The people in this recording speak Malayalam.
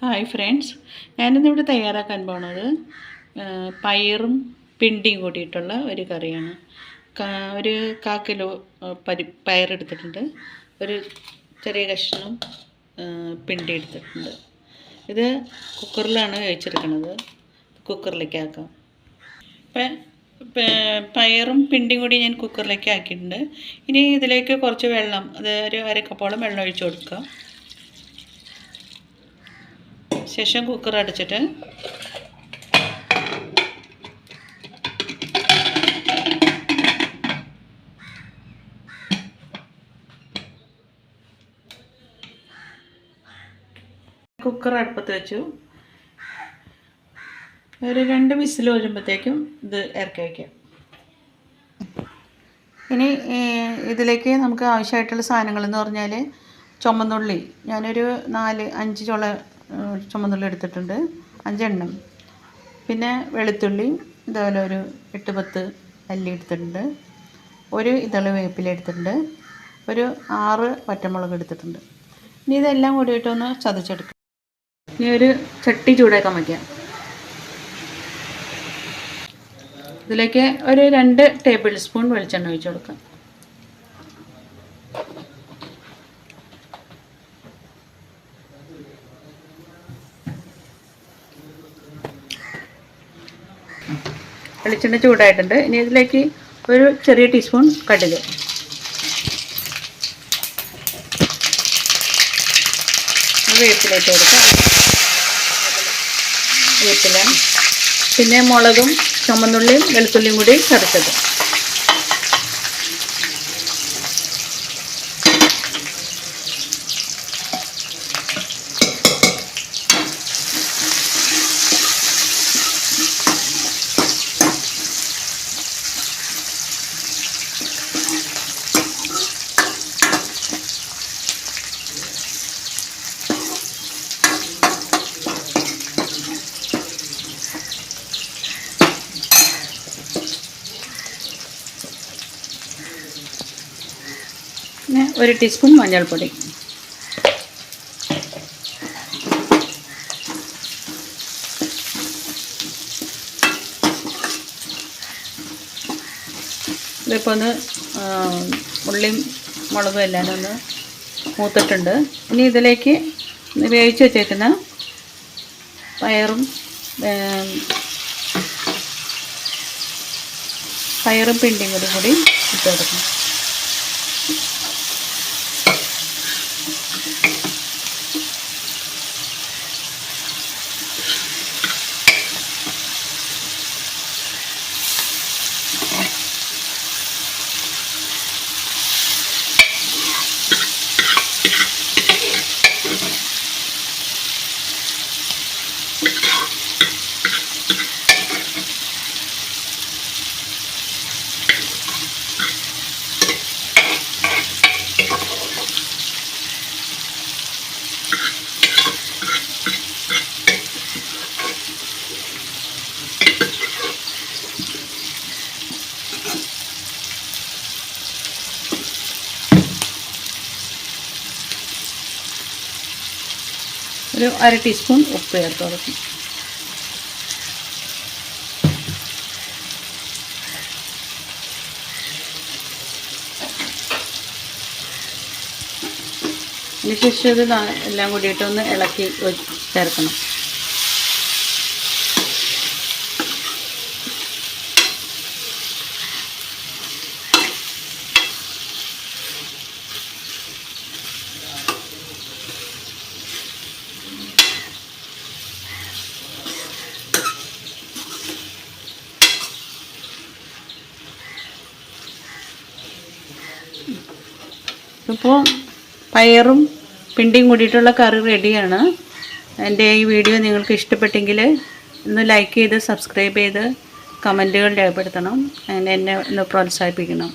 ഹായ് ഫ്രണ്ട്സ്, ഞാനിന്നിവിടെ തയ്യാറാക്കാൻ പോണത് പയറും പിണ്ടിയും കൂടിയിട്ടുള്ള ഒരു കറിയാണ്. ഒരു 1/4 കിലോ പയറെടുത്തിട്ടുണ്ട്, ഒരു ചെറിയ കഷ്ണം പിണ്ടി എടുത്തിട്ടുണ്ട്. ഇത് കുക്കറിലാണ് വേവിച്ചെടുക്കുന്നത്. കുക്കറിലേക്ക് ആക്കാം. പയറും പിണ്ടിയും കൂടി ഞാൻ കുക്കറിലേക്ക് ആക്കിയിട്ടുണ്ട്. ഇനി ഇതിലേക്ക് കുറച്ച് വെള്ളം, അത് ഒരു 1/2 കപ്പോളം വെള്ളം ഒഴിച്ച് കൊടുക്കുക. ശേഷം കുക്കർ അടച്ചിട്ട് കുക്കർ അടുപ്പത്ത് വെച്ചു. ഒരു 2 വിസിൽ വരുമ്പോഴത്തേക്കും ഇത് ഇറക്കി വയ്ക്കാം. ഇനി ഇതിലേക്ക് നമുക്ക് ആവശ്യമായിട്ടുള്ള സാധനങ്ങളെന്ന് പറഞ്ഞാൽ ചുമന്നുള്ളി, ഞാനൊരു 4-5 ചുമന്നുള്ളി എടുത്തിട്ടുണ്ട്, 5 എണ്ണം. പിന്നെ വെളുത്തുള്ളി ഇതുപോലെ ഒരു 8-10 അല്ലി എടുത്തിട്ടുണ്ട്. ഒരു ഇതള് വേപ്പില എടുത്തിട്ടുണ്ട്. ഒരു 6 പച്ചമുളക് എടുത്തിട്ടുണ്ട്. ഇനി ഇതെല്ലാം കൂടിയിട്ടൊന്ന് ചതച്ചെടുക്കാം. ഇനി ഒരു ചട്ടി ചൂടാക്കാൻ വയ്ക്കാം. ഇതിലേക്ക് ഒരു 2 ടേബിൾ സ്പൂൺ വെളിച്ചെണ്ണ ഒഴിച്ച് കൊടുക്കാം. വെളിച്ചെണ്ണ ചൂടായിട്ടുണ്ട്. ഇനി ഇതിലേക്ക് ഒരു ചെറിയ ടീസ്പൂൺ കടുക്, വേപ്പിലേക്ക് കൊടുക്കാം. വേപ്പില, പിന്നെ മുളകും ചുമന്നുള്ളിയും വെളുത്തുള്ളിയും കൂടി ചതച്ചത്. പിന്നെ 1 ടീസ്പൂൺ മഞ്ഞൾപ്പൊടി. ഇതിപ്പോൾ ഒന്ന് ഉള്ളിയും മുളകും എല്ലാം ഒന്ന് മൂത്തിട്ടുണ്ട്. ഇനി ഇതിലേക്ക് വേവിച്ച് വെച്ചേക്കുന്ന പയറും പിണ്ടിയും കൂടി ഇട്ട് കൊടുക്കണം. ഒരു 1/2 ടീസ്പൂൺ ഉപ്പ് ചേർത്ത് കൊടുക്കും. അതിനുശേഷം ഇത് എല്ലാം കൂടിയിട്ടൊന്ന് ഇളക്കി ചേർക്കണം. ഇപ്പോൾ പയറും പിണ്ടിയും കൂടിയിട്ടുള്ള കറി റെഡിയാണ്. എൻ്റെ ഈ വീഡിയോ നിങ്ങൾക്ക് ഇഷ്ടപ്പെട്ടെങ്കിൽ ഒന്ന് ലൈക്ക് ചെയ്ത് സബ്സ്ക്രൈബ് ചെയ്ത് കമൻറ്റുകൾ രേഖപ്പെടുത്തണം. എന്നെ ഒന്ന് പ്രോത്സാഹിപ്പിക്കണം.